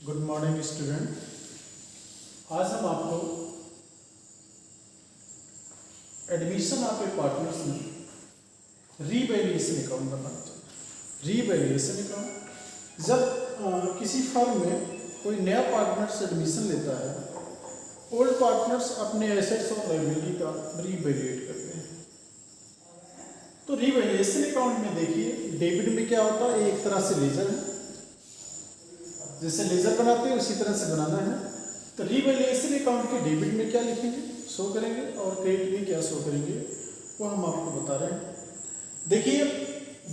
Good morning student. आज हम आपको एडमिशन ऑफ ए पार्टनर्स में रीवैल्यूएशन अकाउंट बनाना चाहिए। रीवैल्यूएशन अकाउंट जब किसी फर्म में कोई नया पार्टनर्स एडमिशन लेता है, ओल्ड पार्टनर्स अपने एसेट्स और लायबिलिटी का रीवैल्यूएट करते हैं। तो रीवैल्यूएशन अकाउंट में देखिए, डेबिट में क्या होता है, एक तरह से लेजर है, जैसे लेजर बनाते हैं उसी तरह से बनाना है। तो रीवैल्यूएशन अकाउंट के डेबिट में क्या लिखेंगे, शो करेंगे, और क्रेडिट में क्या शो करेंगे, वो हम आपको बता रहे हैं। देखिए,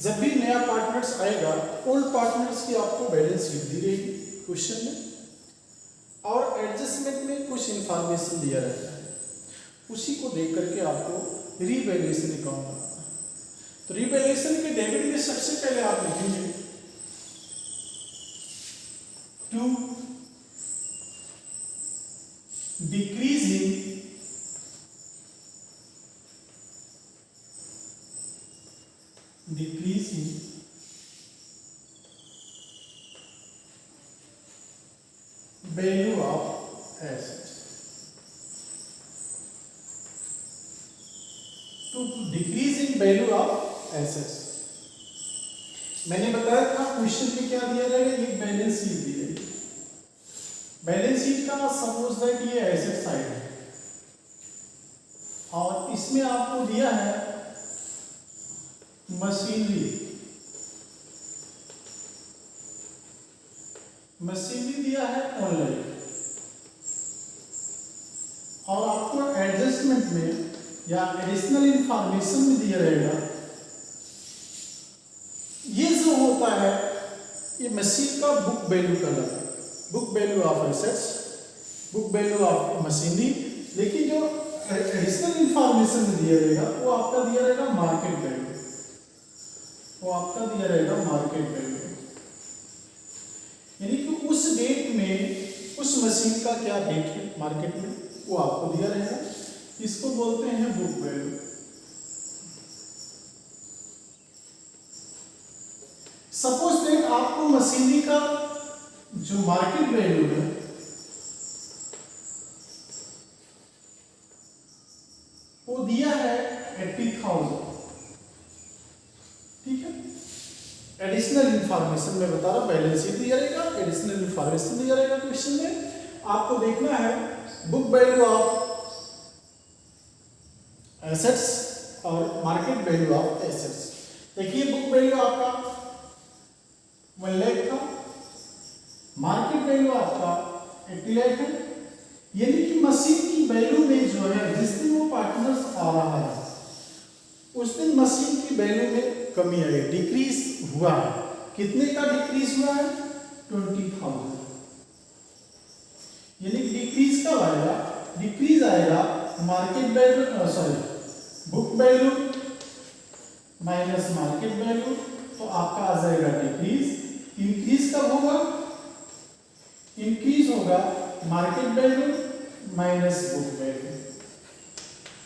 जब भी नया पार्टनर्स आएगा, ओल्ड पार्टनर्स की आपको बैलेंस शीट दी रहेगी क्वेश्चन में, और एडजस्टमेंट में कुछ इंफॉर्मेशन दिया रहता है, उसी को देख करके आपको रीवैल्यूएशन अकाउंट बनाना है। तो रीवैल्यूएशन के डेबिट में सबसे पहले आप लिखेंगे to decreasing value of assets, to decreasing value of assets। मैंने बताया था क्वेश्चन में क्या दिया रहेगा, एक बैलेंस शीट दी रहेगी। बैलेंस शीट का सपोज दैट ये एसेट साइड है, और इसमें आपको दिया है मशीनरी दिया है ऑनलाइन, और आपको एडजस्टमेंट में या एडिशनल इंफॉर्मेशन में दिया रहेगा, ये जो होता है ये मशीन का बुक वैल्यू कहलाता है, book value of assets, book value of machinery. लेकिन जो एडिशनल इंफॉर्मेशन में दिया रहेगा वो आपका दिया रहेगा मार्केट वैल्यू, वो आपका दिया रहेगा मार्केट वैल्यू, यानी कि उस डेट में उस मशीन का क्या रेट है मार्केट में, वो आपको दिया रहेगा। इसको बोलते हैं बुक वैल्यू। सपोज दैट आपको मशीनरी का जो मार्केट वैल्यू है वो दिया है 80,000, ठीक है। एडिशनल इंफॉर्मेशन में बता रहा हूं, बैलेंस शीट दिया रहेगा, एडिशनल इंफॉर्मेशन दिया रहेगा क्वेश्चन में। आपको देखना है बुक वैल्यू ऑफ एसेट्स और मार्केट वैल्यू ऑफ एसेट्स। देखिए, बुक वैल्यू आपका 1 लाख था, मार्केट वैल्यू आपका 80 लाख है, यानी कि मशीन की वैल्यू में जो है, जिस दिन वो पार्टनर्स आ रहा है उस दिन मशीन की वैल्यू में कमी आई, डिक्रीज हुआ है। कितने का डिक्रीज हुआ है, 20,000, यानी कि डिक्रीज कब आएगा, डिक्रीज आएगा market value sorry book value minus market value, तो आपका आ जाएगा डिक्रीज। इंक्रीज कब होगा, इंक्रीज होगा market value minus book value,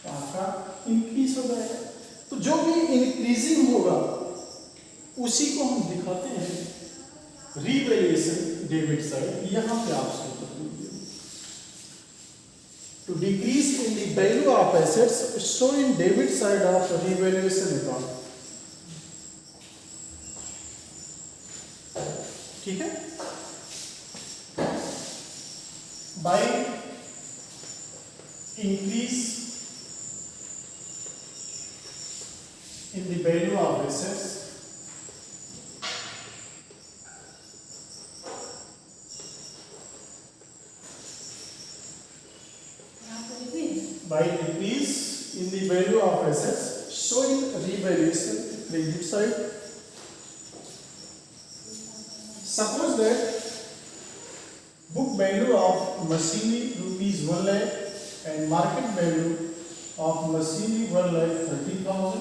तो आपका इंक्रीज हो जाएगा। तो जो भी इंक्रीजिंग होगा उसी को हम दिखाते हैं रीवैल्यूएशन डेबिट साइड। यहां पे आप शो कर दीजिए, to decrease in the value of assets show in debit side of revaluation account, ठीक है। By increase in the value of assets by decrease in the value of assets showing revaluation credit side. Suppose that book value of machinery rupees 1 lakh and market value of machinery 1,30,000.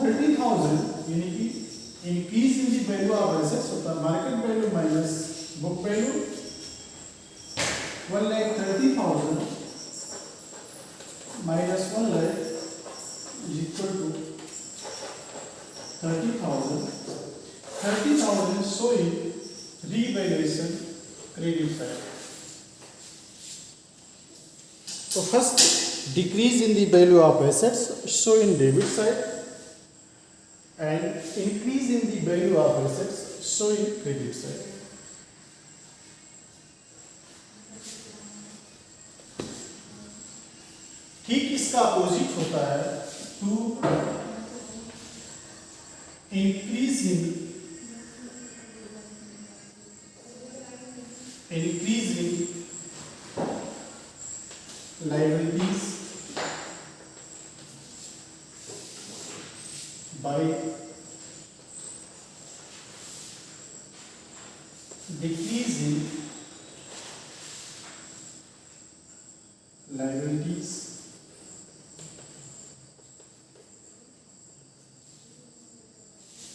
30,000 यानी कि increase in the value of assets होता है market value minus book value, 1,30,000 minus 1 lakh is equal to 30,000 30,000 है showing revaluation credit side. So first, decrease in the value of assets show in debit side, and increase in the value of assets show in credit side. ठीक इसका opposite होता है to increase in liabilities by decrease in liabilities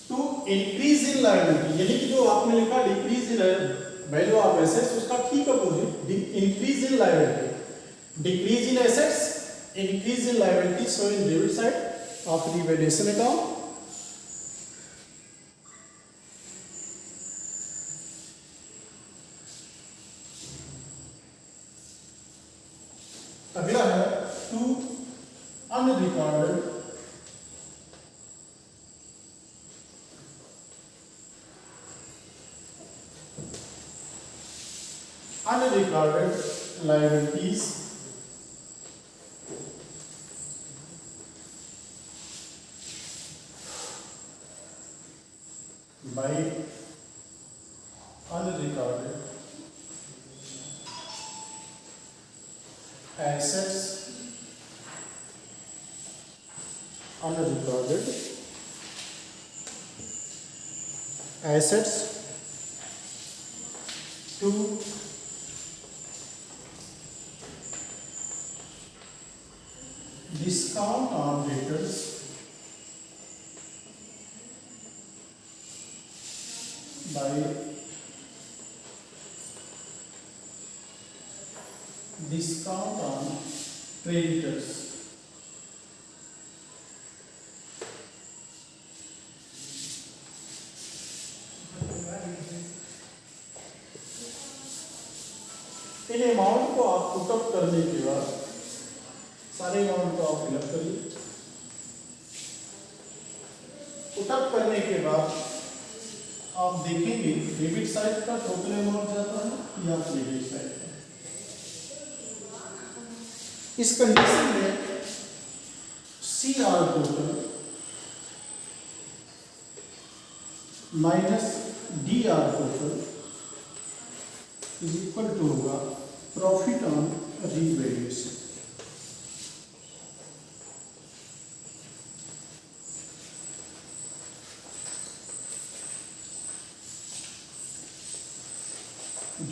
to increase in liability, यानी कि जो आपने लिखा decrease in value of assets, उसका ठीक opposite increase in liability. Decrease in assets, increase in liability so in debit side of revaluation account. अगला है to unrecorded liabilities by unrecorded assets, unrecorded assets to discount on debtors by discount on creditors. In amount को आप put up करने के बाद सारे amount को आप फिलअप करिए. पुटअप करने के बाद आप देखेंगे डेबिट साइड का टोटल अमाउंट जाता है या क्रेडिट साइड का. इस कंडीशन में CR total minus DR total is equal to होगा profit on revaluation.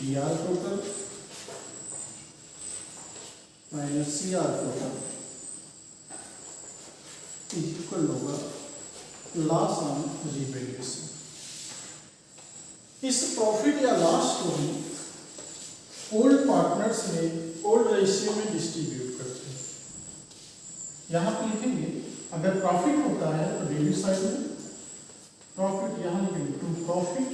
DR total minus CR total is equal होगा लॉस ऑन रीवैल्यूएशन. इस प्रॉफिट या लॉस को हम ओल्ड पार्टनर्स में ओल्ड रेशियो में डिस्ट्रीब्यूट करते हैं. यहाँ पे लिखेंगे अगर प्रॉफिट होता है तो डेबिट साइड में प्रॉफिट, यहाँ लिखेंगे to profit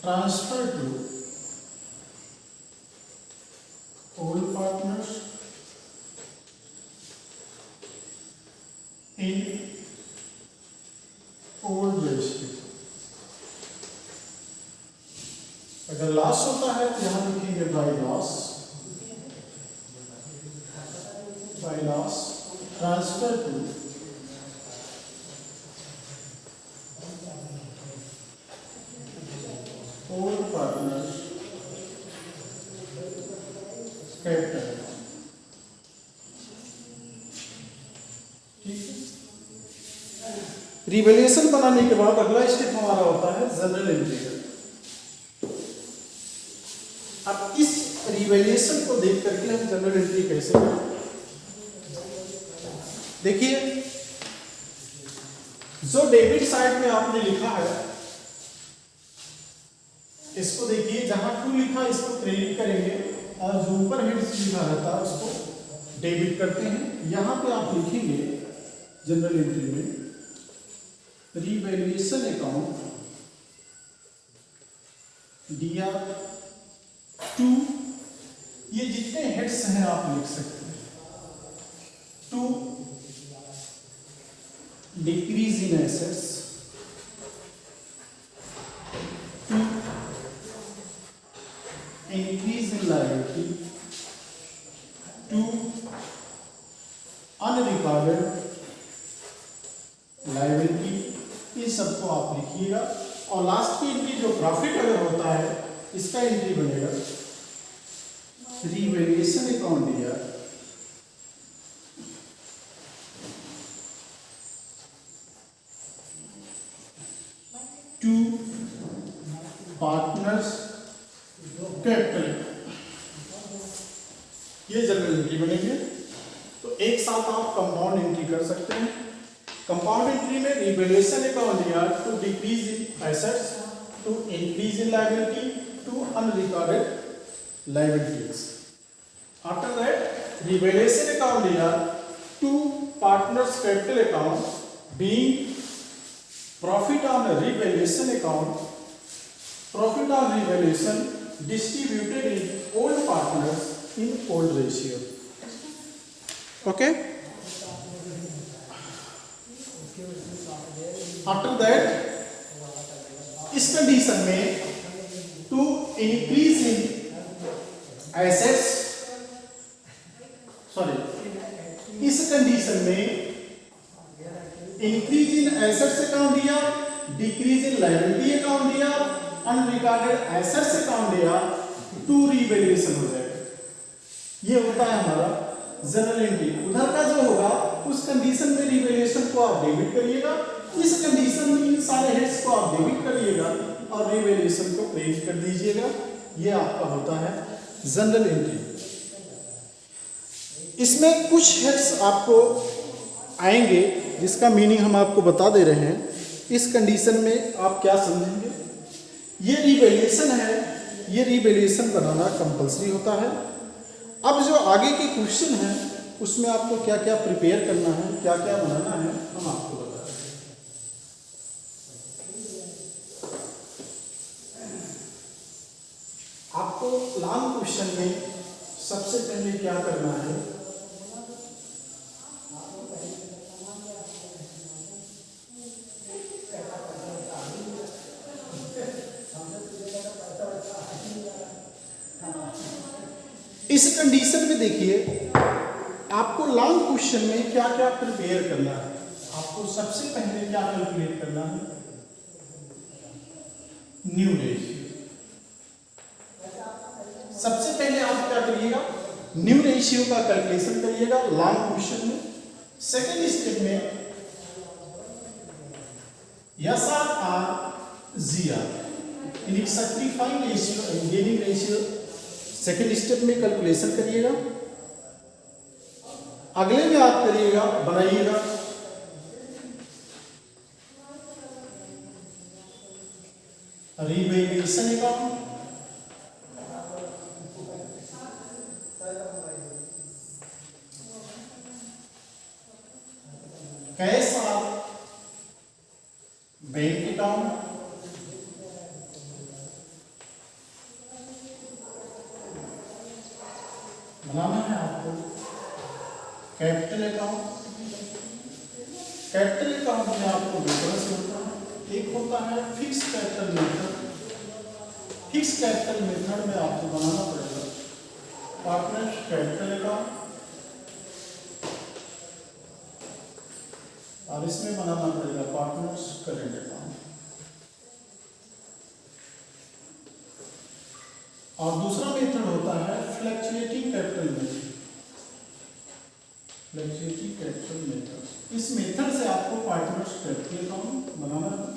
transfer to old partners in old ratio. अगर लॉस होता है तो यहां लिखेंगे by loss transfer to old partners capital. ठीक है. रिवैल्यूएशन बनाने के बाद अगला स्टेप हमारा होता है जनरल एंट्री का. अब इस रिवैल्यूएशन को देख करके हम जनरल एंट्री कैसे करें. देखिए जो डेबिट साइड में आपने लिखा है इसको देखिए, जहां टू लिखा है इसको क्रेडिट करेंगे और जो ऊपर हेड लिखा रहता है उसको डेबिट करते हैं. यहां पे आप लिखेंगे जनरल एंट्री में रीवैल्यूएशन अकाउंट DR2, ये जितने हेड्स हैं आप लिख सकते हैं, to decrease in assets, to increase in liability, to unrecorded liability, इन सबको आप लिखिएगा। और लास्ट की एंट्री जो प्रॉफिट अगर होता है इसका एंट्री बनेगा revaluation account DR to partners capital, ये जनरल एंट्री बनेंगे। तो एक साथ आप कंपाउंड एंट्री कर सकते हैं। कंपाउंड एंट्री में revaluation account DR to decrease in assets, to increase in liability, to unrecorded liabilities. After that revaluation account DR to partners capital account being profit on revaluation account, profit on revaluation distributed in old partners in old ratio. Okay, after that इस condition में to increase in assets, sorry, इस condition में increase in assets account दिया, decrease in liability account दिया, unrecorded assets account दिया, to revaluation हो जाएगा। ये होता है हमारा जनरल एंट्री। उधर का जो होगा उस कंडीशन में रीवैल्यूएशन को आप डेबिट करिएगा, इस कंडीशन में इन सारे हेड्स को आप डेबिट करिएगा और रीवैल्यूएशन को क्रेडिट कर दीजिएगा। ये आपका होता है जनरल एंट्री। इसमें कुछ हेड्स आपको आएंगे जिसका मीनिंग हम आपको बता दे रहे हैं। इस कंडीशन में आप क्या समझेंगे, ये रीवैल्यूएशन है, ये रीवैल्यूएशन बनाना कंपलसरी होता है। अब जो आगे के क्वेश्चन हैं उसमें आपको क्या क्या प्रिपेयर करना है, क्या क्या बनाना है, हम आपको बता रहे हैं। आपको लॉन्ग क्वेश्चन में सबसे पहले क्या करना है, इस कंडीशन में देखिए आपको लॉन्ग क्वेश्चन में क्या क्या प्रिपेयर करना है। आपको सबसे पहले क्या कैलकुलेट करना है, न्यू रेशियो। सबसे पहले आप क्या करिएगा, न्यू रेशियो का कैलकुलेशन करिएगा लॉन्ग क्वेश्चन में। सेकेंड स्टेप में SR/GR यानी sacrificing ratio and gaining ratio, second step में कैलकुलेशन करिएगा। अगले में आप करिएगा, बनाइएगा रीवैल्यूएशन अकाउंट, कैश और बैंक अकाउंट, बनाना है आपको कैपिटल अकाउंट। कैपिटल अकाउंट में आपको दो तरह से होता है, एक होता है fix capital method. Fix capital method में आपको बनाना पड़ेगा पार्टनर कैपिटल अकाउंट, और इसमें बनाना पड़ेगा पार्टनर्स करेंट अकाउंट। और दूसरा मेथड होता है fluctuating capital method. Fluctuating capital method, इस मेथड से आपको पार्टनर्स कैपिटल अकाउंट बनाना है।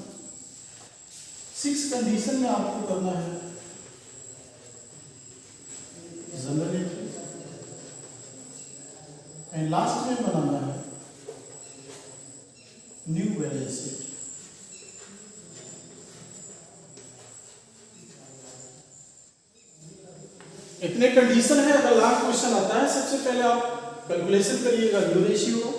6 कंडीशन में आपको करना है जनरल एंट्री, एंड लास्ट में बनाना है न्यू बैलेंस शीट। इतने कंडीशन है। अगर लास्ट क्वेश्चन आता है सबसे पहले आप कैलकुलेशन करिएगा new ratio,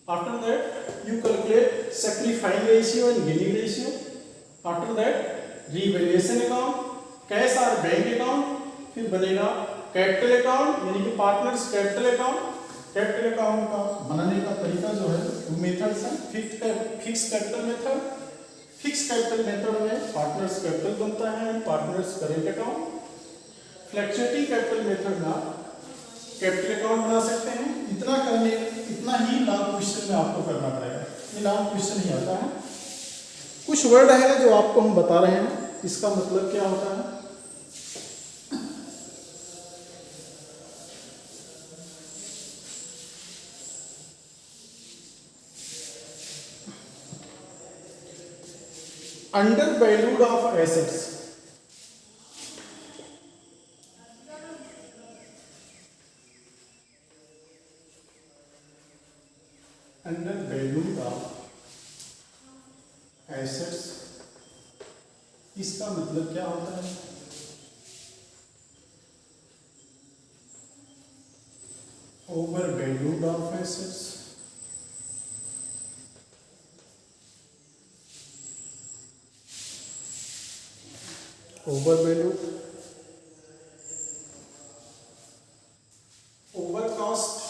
After that you calculate sacrificing ratio and gaining ratio. After that revaluation account, cash और बैंक अकाउंट, फिर बनेगा कैपिटल अकाउंट यानी कि partners capital account. Capital account का बनाने का तरीका जो है वो मेथड्स है fix capital method. Fix capital method में पार्टनर्स कैपिटल बनता है, partners current account. Fluctuating capital method में आप कैपिटल अकाउंट बना सकते हैं। इतना ही लॉन्ग क्वेश्चन में आपको करना पड़ेगा, ये लॉन्ग क्वेश्चन ही आता है। कुछ वर्ड है जो आपको हम बता रहे हैं, इसका मतलब क्या होता है। Under valued of assets, under valued of assets, इसका मतलब क्या होता है। Over valued of assets, over valued, over cost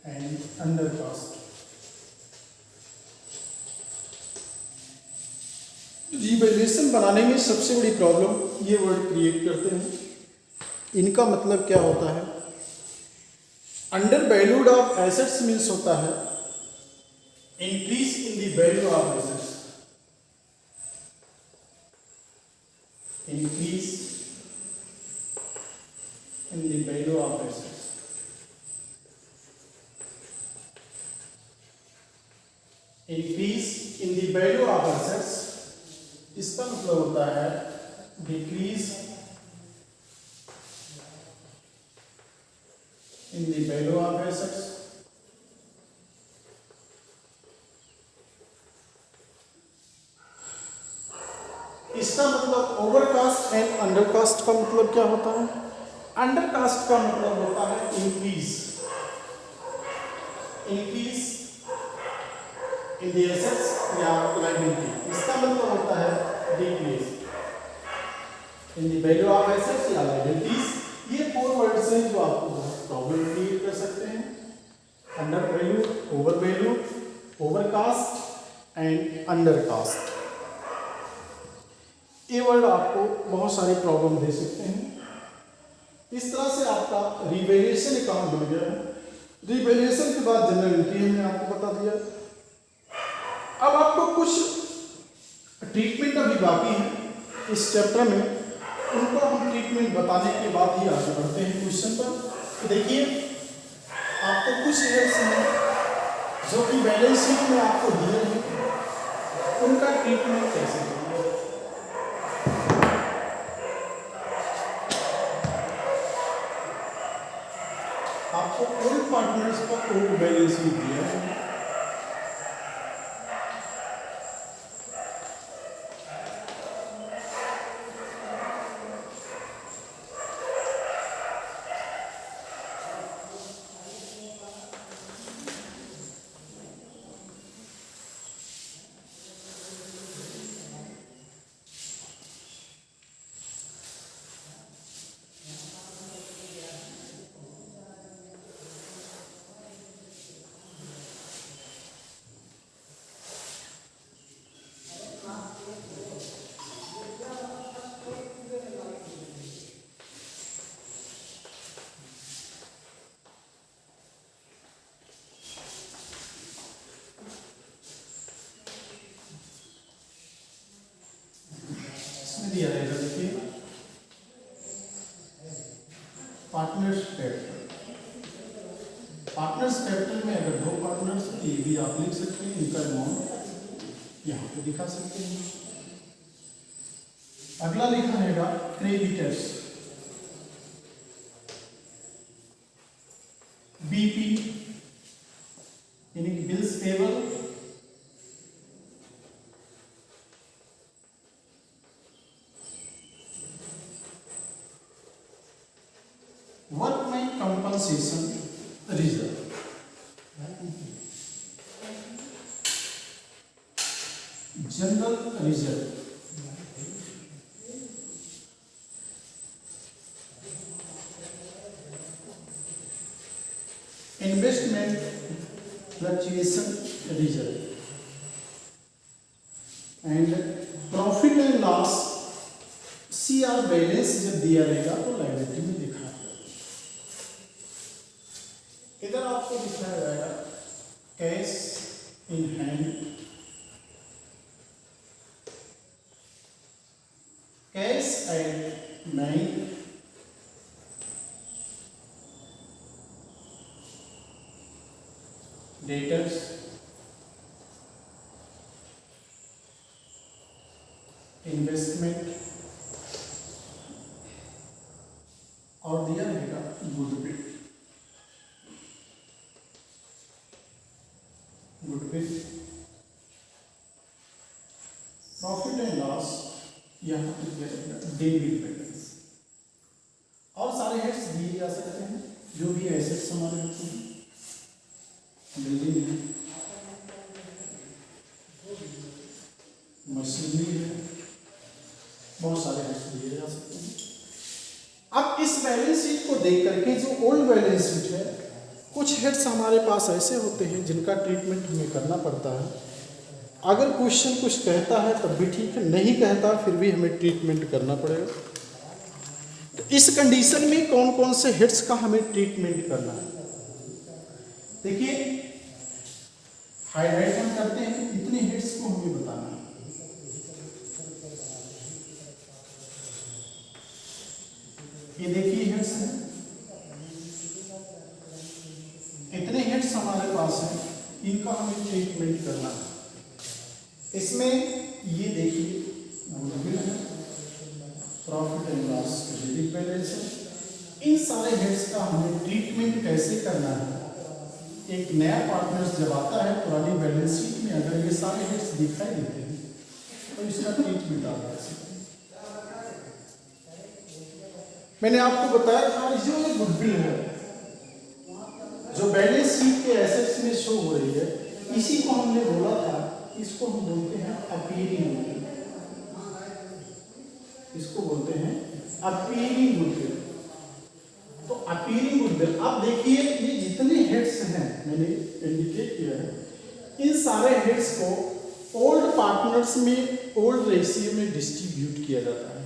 and under cost. Revaluation बनाने में सबसे बड़ी प्रॉब्लम ये वर्ड क्रिएट करते हैं। इनका मतलब क्या होता है। Under valued of assets means होता है increase in the value of assets, increase in the value of assets. Increase in the value of assets, इसका मतलब होता है decrease in the value of assets. इसका मतलब over cost and under cost का मतलब क्या होता है। अंडर कास्ट का मतलब होता है increase, increase in the assets या लायबिलिटी। इसका मतलब होता है decrease in the value of assets या लायबिलिटीज। ये 4 वर्ड्स हैं जो आपको बहुत प्रॉब्लम क्रिएट कर सकते हैं। Under value, over value, over cost and under cost. ये वर्ड आपको बहुत सारी प्रॉब्लम दे सकते हैं। इस तरह से आपका रिवैल्यूएशन अकाउंट बन गया है। रिवैल्यूएशन के बाद जनरल एंट्री हमने आपको बता दिया। अब आपको कुछ ट्रीटमेंट अभी बाकी है इस चैप्टर में, उनको हम ट्रीटमेंट बताने के बाद ही आगे बढ़ते हैं क्वेश्चन पर। तो देखिए आपको कुछ एड्स हैं जो कि बैलेंस शीट में आपको दिए हैं, उनका ट्रीटमेंट कैसे करें। आपको कोई पार्टनर्स का कोई बैलेंस शीट दिया है। दिया रहेगा, देखिए पार्टनर्स कैपिटल। पार्टनर्स कैपिटल में अगर 2 पार्टनर्स ये भी आप लिख सकते हैं, इनका अमाउंट यहाँ पे दिखा सकते हैं। अगला लिखा रहेगा क्रेडिटर्स, बीपी यानी कि bills payable, workman compensation, reserve. General reserve investment fluctuation reserve and profit and loss CR balance जब दिया रहेगा तो लायबिलिटी में दिखाया जाएगा। इधर आपको दिखाया जाएगा cash in hand, cash at bank, debtors, investment और दिया रहेगा goodwill. Goodwill, profit and loss यहाँ पे दिया रहेगा डेबिट बैलेंस। और सारे हेड्स दिए जा सकते हैं जो भी एसेट्स हमारे होते हैं, बिल्डिंग है, मशीनरी है, बहुत सारे हेड्स दिए जा सकते हैं। अब इस बैलेंस शीट को देख करके जो ओल्ड बैलेंस शीट है, कुछ हेड्स हमारे पास ऐसे होते हैं जिनका ट्रीटमेंट हमें करना पड़ता है। अगर क्वेश्चन कुछ कहता है तब भी ठीक है, नहीं कहता फिर भी हमें ट्रीटमेंट करना पड़ेगा। तो इस कंडीशन में कौन कौन से हेड्स का हमें ट्रीटमेंट करना है, देखिए हाईलाइट हम करते हैं, इतने हेड्स को हमें बताना है। ये देखिए हेड्स हैं, इतने हेड्स हमारे पास हैं, इनका हमें ट्रीटमेंट करना है। इसमें ये देखिए गुडविल है, profit and loss credit balance है। इन सारे हेड्स का हमें ट्रीटमेंट कैसे करना है। एक नया पार्टनर्स जब आता है पुरानी बैलेंस शीट में अगर ये सारे हेड्स दिखाई देते हैं तो इसका ट्रीटमेंट आप कर सकते हैं। मैंने आपको बताया था जो गुडविल है जो बैलेंस शीट के एसेट्स में शो हो रही है, इसी को हमने बोला था, इसको हम बोलते हैं अपीयरिंग गुडविल। इसको बोलते हैं अपीयरिंग गुडविल। तो अपीयरिंग गुडविल, अब देखिए ये जितने हेड्स हैं मैंने इंडिकेट किया है, इन सारे हेड्स को ओल्ड पार्टनर्स में ओल्ड रेशियो में डिस्ट्रीब्यूट किया जाता है।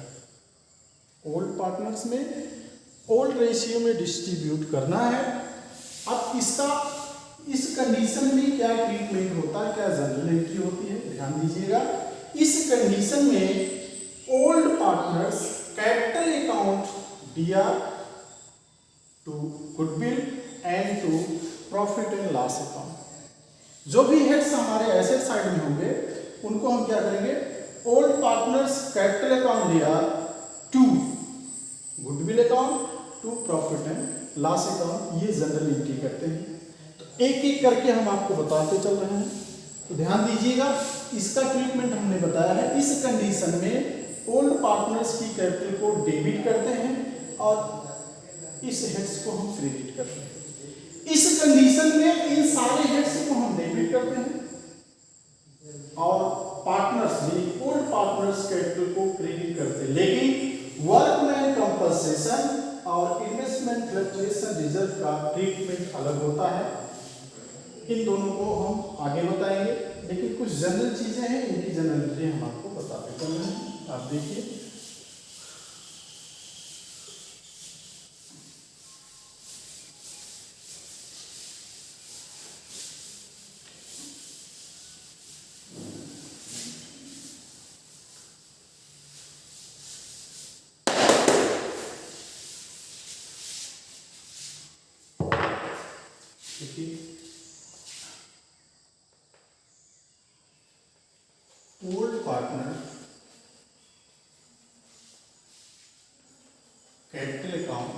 ओल्ड पार्टनर्स में ओल्ड रेशियो में डिस्ट्रीब्यूट करना है। अब इसका इस कंडीशन में क्या ट्रीटमेंट होता है, क्या जनरल एंट्री होती है, ध्यान दीजिएगा। इस कंडीशन में ओल्ड पार्टनर्स कैपिटल अकाउंट दिया to goodwill and to profit and loss account. जो भी हेड्स हमारे एसेट साइड में होंगे उनको हम क्या करेंगे, ओल्ड पार्टनर्स कैपिटल अकाउंट दिया to goodwill account to profit and loss account, ये जनरल एंट्री करते हैं। तो एक एक करके हम आपको बताते चल रहे हैं, तो ध्यान दीजिएगा। इसका ट्रीटमेंट हमने बताया है। इस कंडीशन में ओल्ड पार्टनर्स की कैपिटल को डेबिट करते हैं और इस हेड्स को हम क्रेडिट करते हैं। इस कंडीशन में इन सारे हेड्स को हम डेबिट करते हैं और पार्टनर्स यानी ओल्ड पार्टनर्स कैपिटल को क्रेडिट करते हैं। लेकिन वर्कमैन कंपनसेशन और इन्वेस्टमेंट फ्लक्चुएशन रिजर्व का ट्रीटमेंट अलग होता है। इन दोनों को हम आगे बताएंगे, लेकिन कुछ जनरल चीजें हैं, इनकी जनरलिटी हम आपको बताते चल रहे हैं। आप देखिए ओल्ड पार्टनर कैपिटल अकाउंट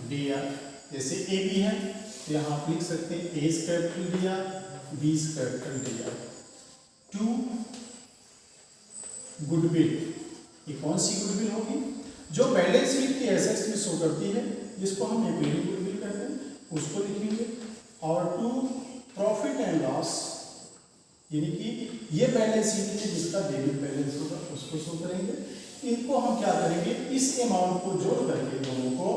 दिया, जैसे ए बी है तो यहाँ आप लिख सकते हैं एज कैपिटल दिया, बीज कैपिटल दिया टू गुडविल। ये कौन सी गुडविल होगी, जो बैलेंस शीट की एसेट्स में शो करती है, जिसको हम अपीयरिंग गुडविल कहते हैं। उसको लिखेंगे, और टू प्रॉफिट एंड लॉस, यानी कि ये बैलेंस शीट में जिसका डेबिट बैलेंस होगा उसको शो करेंगे। इनको हम क्या करेंगे, इस अमाउंट को जोड़ करके दोनों को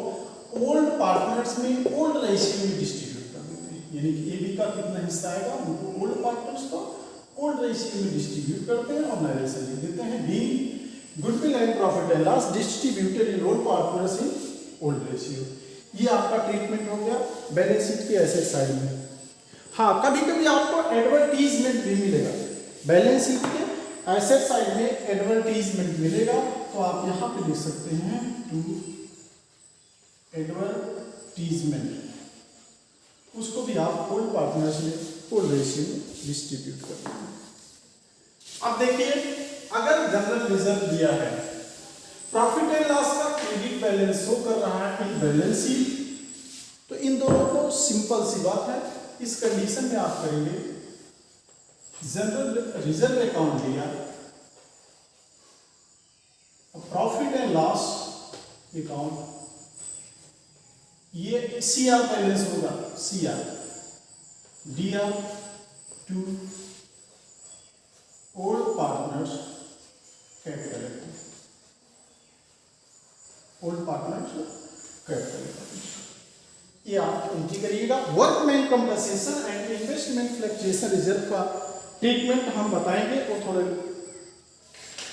ओल्ड पार्टनर्स में ओल्ड रेशियो में डिस्ट्रीब्यूट कर देते हैं, यानी कि एबी का कितना हिस्सा आएगा उनको ओल्ड पार्टनर्स को ओल्ड रेशियो में डिस्ट्रीब्यूट करते हैं और नरेशन लिख देते हैं। Be goodwill and profit and loss distributed in old partners in old ratio. ये आपका ट्रीटमेंट हो गया बैलेंस शीट के एसेट साइड में। हाँ, कभी कभी आपको एडवर्टीजमेंट भी मिलेगा, बैलेंस शीट के एसेट साइड में एडवर्टीजमेंट मिलेगा, तो आप यहाँ पे लिख सकते हैं टू एडवर्टीजमेंट, उसको भी आप ओल्ड पार्टनर्स में ओल्ड रेशियो में डिस्ट्रीब्यूट कर देंगे। अब देखिए, अगर जनरल रिजर्व दिया है, प्रॉफिट एंड लॉस का क्रेडिट बैलेंस शो कर रहा है इन बैलेंस शीट, तो इन दोनों को सिंपल सी बात है, इस कंडीशन में आप करेंगे जनरल रिजर्व अकाउंट लिया, प्रॉफिट एंड लॉस अकाउंट, ये सीआर बैलेंस होगा, CR DR to old partners capital account, old partners capital account, ये आप एंट्री करिएगा। Workman compensation and investment fluctuation reserve का ट्रीटमेंट हम बताएंगे, वो थोड़े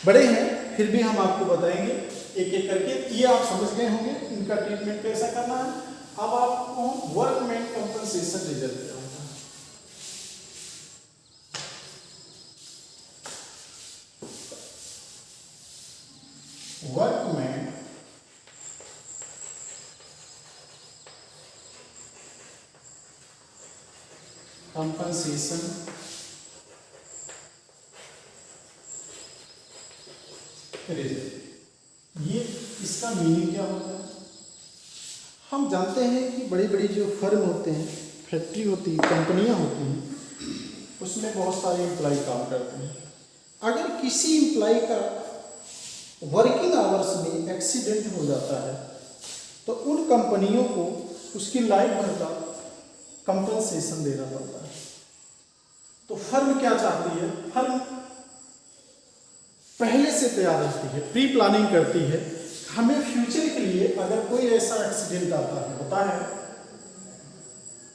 बड़े हैं, फिर भी हम आपको बताएंगे एक एक करके। ये आप समझ गए होंगे इनका ट्रीटमेंट कैसा करना है। अब आपको वर्कमैन कंपनसेशन रिजर्व क्या होता है, वर्कमैन कंपनसेशन रिजर्व, ये इसका मीनिंग क्या होता है। हम जानते हैं कि बड़ी बड़ी जो फर्म होते हैं, फैक्ट्री होती है, कंपनियां होती हैं, उसमें बहुत सारे एम्प्लॉय काम करते हैं। अगर किसी एम्प्लॉय का वर्किंग आवर्स में एक्सीडेंट हो जाता है, तो उन कंपनियों को उसकी लाइफ भर का कंपनसेशन देना पड़ता है। तो फर्म क्या चाहती है, फर्म पहले से तैयार रहती है, प्री प्लानिंग करती है, हमें फ्यूचर के लिए अगर कोई ऐसा एक्सीडेंट आता है, होता है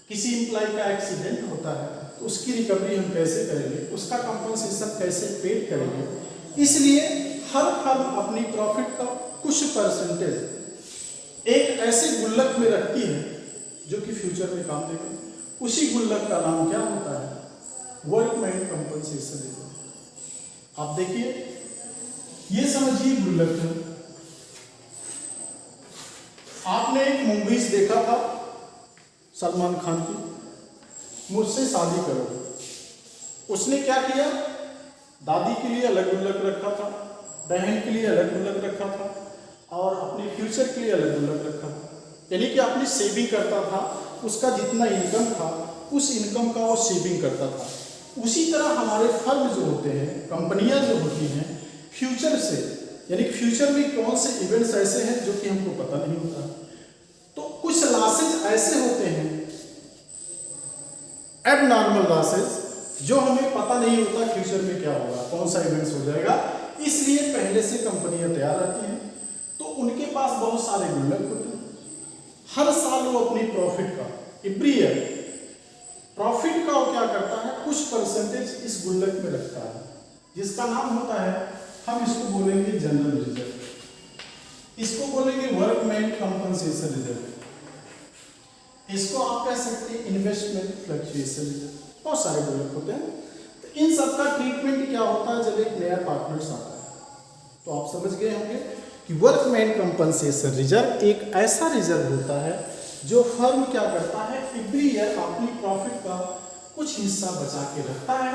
किसी एम्प्लॉय का एक्सीडेंट होता है, तो उसकी रिकवरी हम कैसे करेंगे, उसका कंपनसेशन कैसे पेड करेंगे। इसलिए हर फर्म अपनी प्रॉफिट का कुछ परसेंटेज एक ऐसे गुल्लक में रखती है जो कि फ्यूचर में काम देगा। उसी गुल्लक का नाम क्या होता है, वर्कमैन कंपनसेशन रिजर्व। आप देखिए, ये समझिए गुल्लक है। आपने एक मूवीज देखा था सलमान खान की, मुझसे शादी करो, उसने क्या किया, दादी के लिए अलग गुल्लक रखा था, बहन के लिए अलग गुल्लक रखा था, और अपने फ्यूचर के लिए अलग गुल्लक रखा था। यानी कि अपनी सेविंग करता था, उसका जितना इनकम था उस इनकम का वो सेविंग करता था। उसी तरह हमारे फर्म जो होते हैं, कंपनियां जो होती हैं, फ्यूचर से, यानी फ्यूचर में कौन से इवेंट्स ऐसे हैं जो कि हमको पता नहीं होता, तो कुछ लॉसेज ऐसे होते हैं, एबनॉर्मल लॉसेज, जो हमें पता नहीं होता फ्यूचर में क्या होगा, कौन सा इवेंट्स हो जाएगा। इसलिए पहले से कंपनियां तैयार रहती हैं, तो उनके पास बहुत सारे गुल्लक होते हैं। हर साल वो अपनी प्रॉफिट का, एवरी ईयर प्रॉफिट का वो क्या करता है, कुछ परसेंटेज इस गुल्लक में रखता है, जिसका नाम होता है, हम इसको बोलेंगे जनरल रिजर्व, इसको बोलेंगे वर्कमैन कंपनसेशन रिजर्व, इसको आप कह सकते हैं इन्वेस्टमेंट फ्लक्चुएशन रिजर्व। बहुत सारे गुल्लक होते हैं। तो इन सब का ट्रीटमेंट क्या होता है जब एक नया पार्टनर्स आता है, तो आप समझ गए होंगे कि वर्कमैन कंपनसेशन रिजर्व एक ऐसा रिजर्व होता है जो फर्म क्या करता है, एवरी ईयर अपनी प्रॉफिट का कुछ हिस्सा बचा के रखता है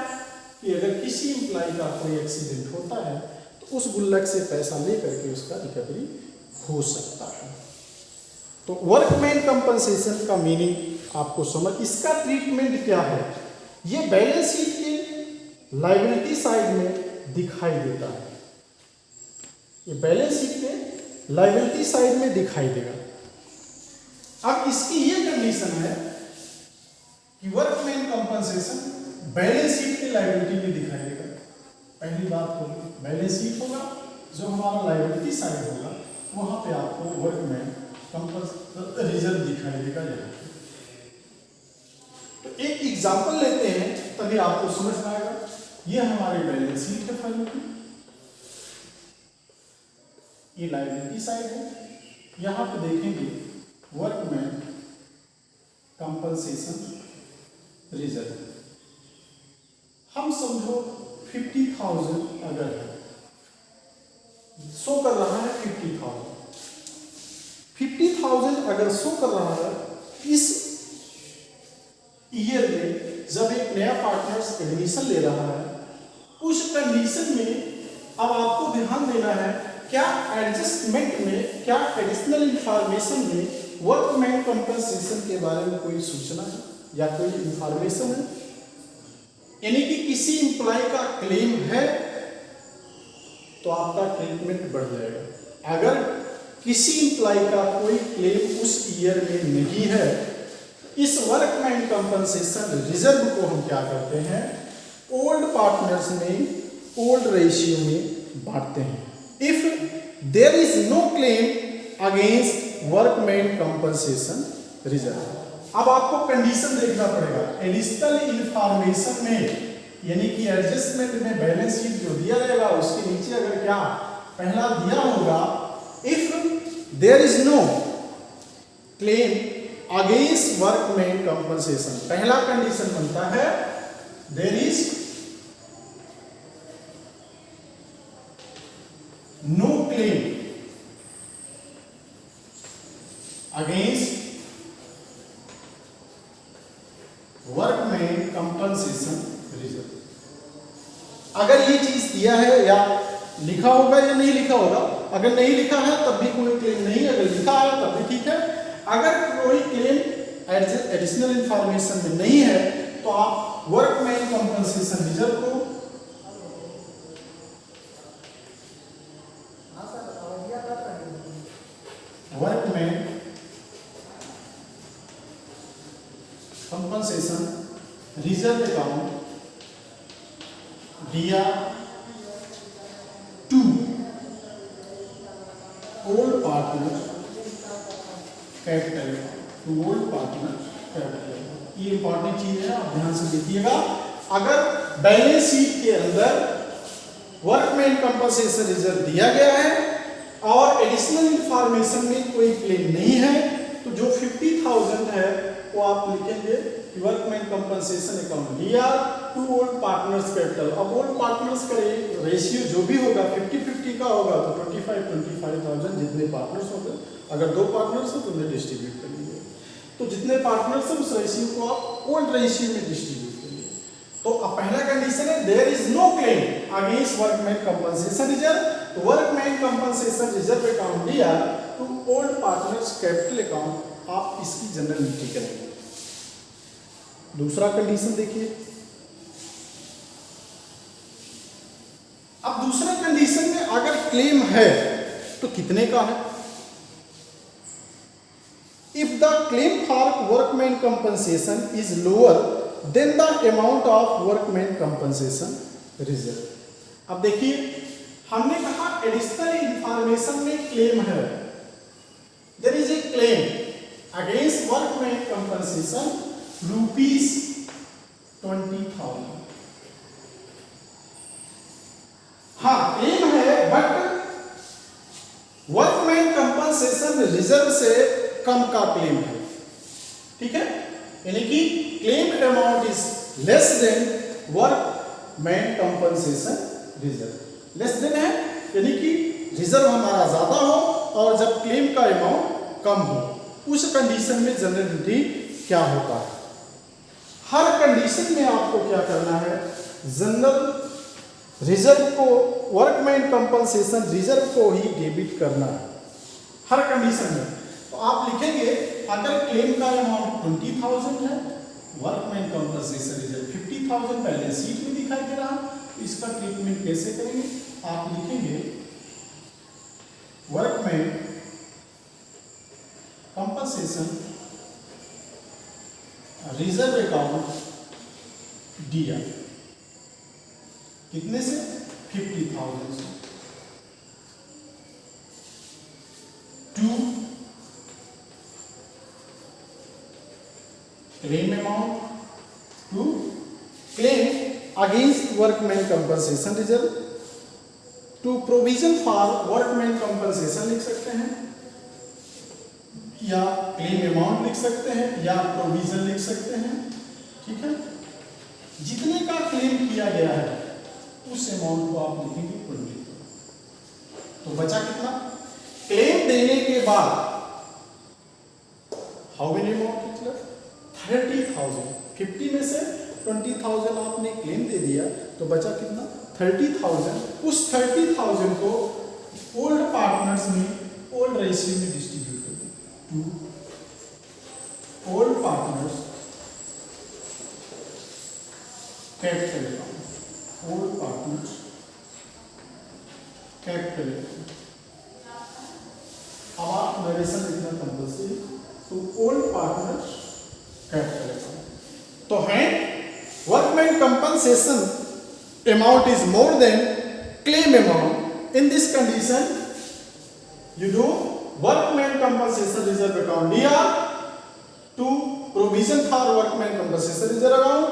कि अगर किसी एम्प्लॉय का कोई एक्सीडेंट होता है तो उस गुल्लक से पैसा ले करके उसका रिकवरी हो सकता है। तो वर्कमैन कंपनसेशन का मीनिंग आपको समझ, इसका ट्रीटमेंट क्या है, ये बैलेंस शीट के लायबिलिटी साइड में दिखाई देता है, ये बैलेंस शीट के लायबिलिटी साइड में दिखाई देगा। अब इसकी ये कंडीशन है कि वर्कमैन कंपनसेशन बैलेंस शीट की लायबिलिटी में दिखाई देगा। पहली बात होगी बैलेंस शीट होगा, जो हमारा लायबिलिटी साइड होगा वहां पे आपको वर्कमैन कंपनसेशन रिजर्व दिखाई देगा। यहाँ तो एक एग्जांपल लेते हैं तभी आपको समझ में आएगा। ये हमारी बैलेंस शीट है फाइल की, ये लायबिलिटी साइड है। यहां पे देखेंगे वर्कमैन कंपनसेशन रिजर्व, हम समझो 50,000 अगर है, शो कर रहा है 50,000 अगर शो कर रहा है, इस ईयर में जब एक नया पार्टनर्स एडमिशन ले रहा है, उस कंडीशन में अब आपको ध्यान देना है क्या एडजस्टमेंट में, क्या एडिशनल इंफॉर्मेशन में वर्कमैन कंपनसेशन के बारे में कोई सूचना है या कोई इंफॉर्मेशन है। यानी कि किसी एम्प्लॉय का क्लेम है तो आपका ट्रीटमेंट बढ़ जाएगा। अगर किसी एम्प्लॉय का कोई क्लेम उस ईयर में नहीं है, इस वर्कमैन कंपनसेशन रिजर्व को हम क्या करते हैं, ओल्ड पार्टनर्स में ओल्ड रेशियो में बांटते हैं। If there is no claim against workman compensation reserve, अब आपको कंडीशन देखना पड़ेगा एडिशनल इंफॉर्मेशन में, यानी कि एडजस्टमेंट में बैलेंस शीट जो दिया रहेगा उसके नीचे अगर क्या पहला दिया होगा, if there is no claim against workman compensation, पहला कंडीशन बनता है there is no claim against workman compensation reserve. अगर ये चीज दिया है या लिखा होगा या नहीं लिखा होगा, अगर नहीं लिखा है तब भी कोई क्लेम नहीं, अगर लिखा है तब भी ठीक है। अगर कोई क्लेम एडिशनल इंफॉर्मेशन में नहीं है तो आप वर्कमैन कंपनसेशन रिजर्व को वर्कमैन कंपनसेशन रिजर्व अकाउंट दिया to old partner capital, to old partner capital. ये इंपॉर्टेंट चीज है, आप ध्यान से देखिएगा। अगर बैलेंस शीट के अंदर वर्कमैन कंपनसेशन रिजर्व दिया गया है और एडिशनल इंफॉर्मेशन में कोई क्लेम नहीं है, तो जो 50,000 है वो आप लिखेंगे कि वर्कमैन कंपनसेशन अकाउंट लिया टू ओल्ड पार्टनर्स कैपिटल। अब ओल्ड पार्टनर्स का रेशियो जो भी होगा 50-50 का होगा, तो 25,000 जितने पार्टनर्स होंगे, अगर 2 पार्टनर्स हो तो उन्हें डिस्ट्रीब्यूट करेंगे, तो जितने पार्टनर्स हैं उस रेशियो को आप ओल्ड रेशियो में डिस्ट्रीब्यूट करिए। तो अब पहला कंडीशन है there is no claim against workman compensation reserve, तो वर्कमैन कंपनसेशन रिजर्व अकाउंट लिया to old partners capital account, आप इसकी जनरल एंट्री करेंगे। दूसरा कंडीशन देखिए, अब दूसरा कंडीशन में अगर क्लेम है तो कितने का है। If the claim for workman compensation is lower than the amount of workman compensation reserve. अब देखिए हमने कहा एडिशनल इंफॉर्मेशन में क्लेम है, there is a claim against workman compensation ₹20,000। हाँ क्लेम है बट वर्कमैन कंपनसेशन रिजर्व से कम का क्लेम है, ठीक है, यानी कि claim amount is less than workman compensation reserve. Less than है यानी कि रिजर्व हमारा ज्यादा हो और जब क्लेम का अमाउंट कम हो, उस कंडीशन में जनरल एंट्री क्या होता है। हर कंडीशन में आपको क्या करना है, जनरल रिजर्व को, वर्कमैन कंपनसेशन रिजर्व को ही डेबिट करना है हर कंडीशन में। तो आप लिखेंगे अगर क्लेम का अमाउंट 20,000 है, workman compensation reserve 50,000 balance sheet में दिखाई दे रहा है, तो इसका ट्रीटमेंट कैसे करेंगे, आप लिखेंगे वर्कमैन कंपनसेशन रिजर्व अकाउंट दिया कितने से 50,000 से to claim amount to claim against workman compensation reserve to provision for workman compensation लिख सकते हैं या क्लेम अमाउंट लिख सकते हैं या प्रोविजन लिख सकते हैं। ठीक है, जितने का क्लेम किया गया है उस अमाउंट को आप लिखेंगे 20। तो बचा कितना? क्लेम देने के बाद हाउ मेनी अमाउंट मतलब 30,000। 50 में से 20,000 आपने क्लेम दे दिया तो बचा कितना? 30,000। उस 30,000 को ओल्ड पार्टनर्स में ओल्ड रेशियो में डिस्ट्रीब्यूट कर दें to old partners capital account. Old partners capital account. अब आप नरेशन लिखना compulsory to old partners capital account. तो है workman compensation amount is more than claim amount. In this condition, you do workman compensation reserve account DR to provision for workman compensation reserve account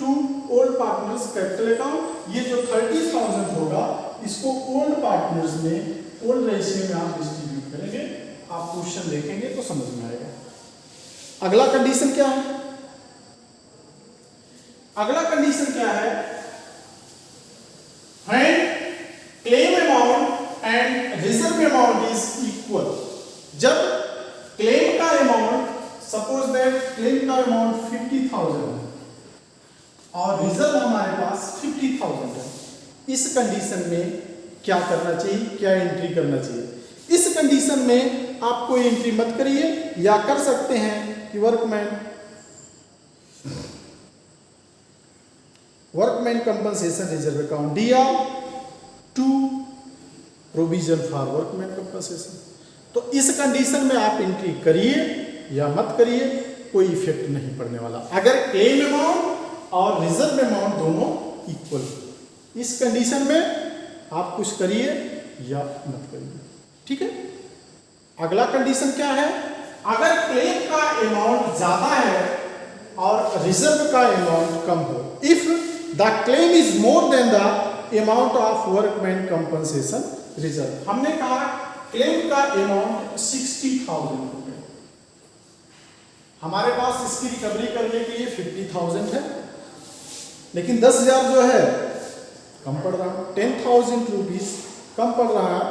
to old partners capital account. ये जो 30,000 होगा इसको old partners में old ratio में आप distribute करेंगे। आप question देखेंगे तो समझ में आएगा। अगला कंडीशन क्या है? अगला कंडीशन क्या है? When claim amount and reserve amount is equal, जब क्लेम का अमाउंट सपोज दैट क्लेम का अमाउंट 50,000 है और रिजर्व हमारे पास 50,000 है, इस कंडीशन में क्या करना चाहिए? क्या एंट्री करना चाहिए? इस कंडीशन में आप कोई एंट्री मत करिए या कर सकते हैं कि workman compensation reserve account DR to provision for workman compensation. तो इस कंडीशन में आप एंट्री करिए या मत करिए, कोई इफेक्ट नहीं पड़ने वाला अगर क्लेम अमाउंट और रिजर्व अमाउंट दोनों इक्वल। इस कंडीशन में आप कुछ करिए या मत करिए। ठीक है, अगला कंडीशन क्या है? अगर क्लेम का अमाउंट ज्यादा है और रिजर्व का अमाउंट कम हो, if the claim is more than the amount of workman compensation reserve. हमने कहा क्लेम का अमाउंट 60,000 रुपए, हमारे पास इसकी रिकवरी करने के लिए 50,000 है, लेकिन 10,000 जो है कम पड़ रहा है, 10,000 रुपीज कम पड़ रहा है।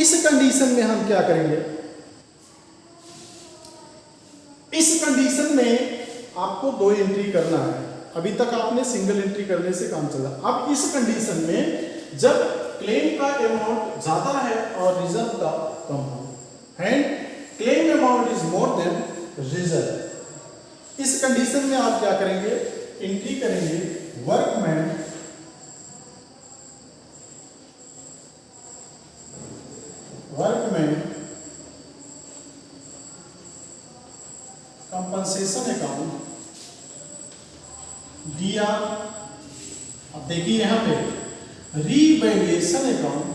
इस कंडीशन में हम क्या करेंगे? इस कंडीशन में आपको दो एंट्री करना है। अभी तक आपने सिंगल एंट्री करने से काम चला। अब इस कंडीशन में जब क्लेम का अमाउंट ज्यादा है और रिजर्व का कम हो and claim amount is more than reserve, इस कंडीशन में आप क्या करेंगे? एंट्री करेंगे वर्कमैन कंपनसेशन अकाउंट DR। अब देखिए यहां पे revaluation account,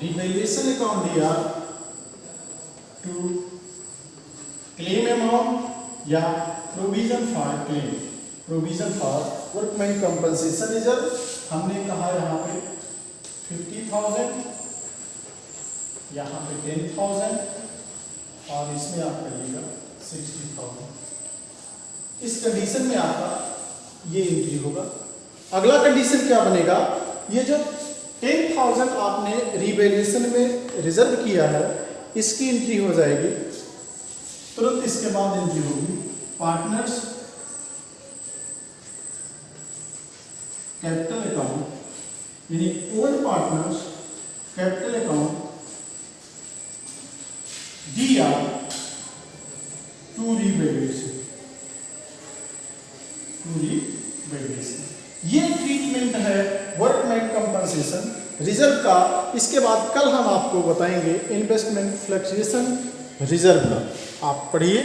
revaluation account DR to claim amount या provision for claim, provision for workman compensation reserve. हमने कहा यहाँ पे 50,000, यहाँ पे 10,000 और इसमें आप करिएगा 60,000। इस कंडीशन में आपका ये एंट्री होगा। अगला कंडीशन क्या बनेगा? ये जो 10,000 आपने रिवैल्यूएशन में रिजर्व किया है इसकी एंट्री हो जाएगी, तुरंत इसके बाद एंट्री होगी पार्टनर्स कैपिटल अकाउंट, यानी old partners capital account DR to revaluation, ये ट्रीटमेंट है वर्कमैन कंपनसेशन रिजर्व का। इसके बाद कल हम आपको बताएंगे इन्वेस्टमेंट फ्लक्चुएशन रिजर्व का। आप पढ़िए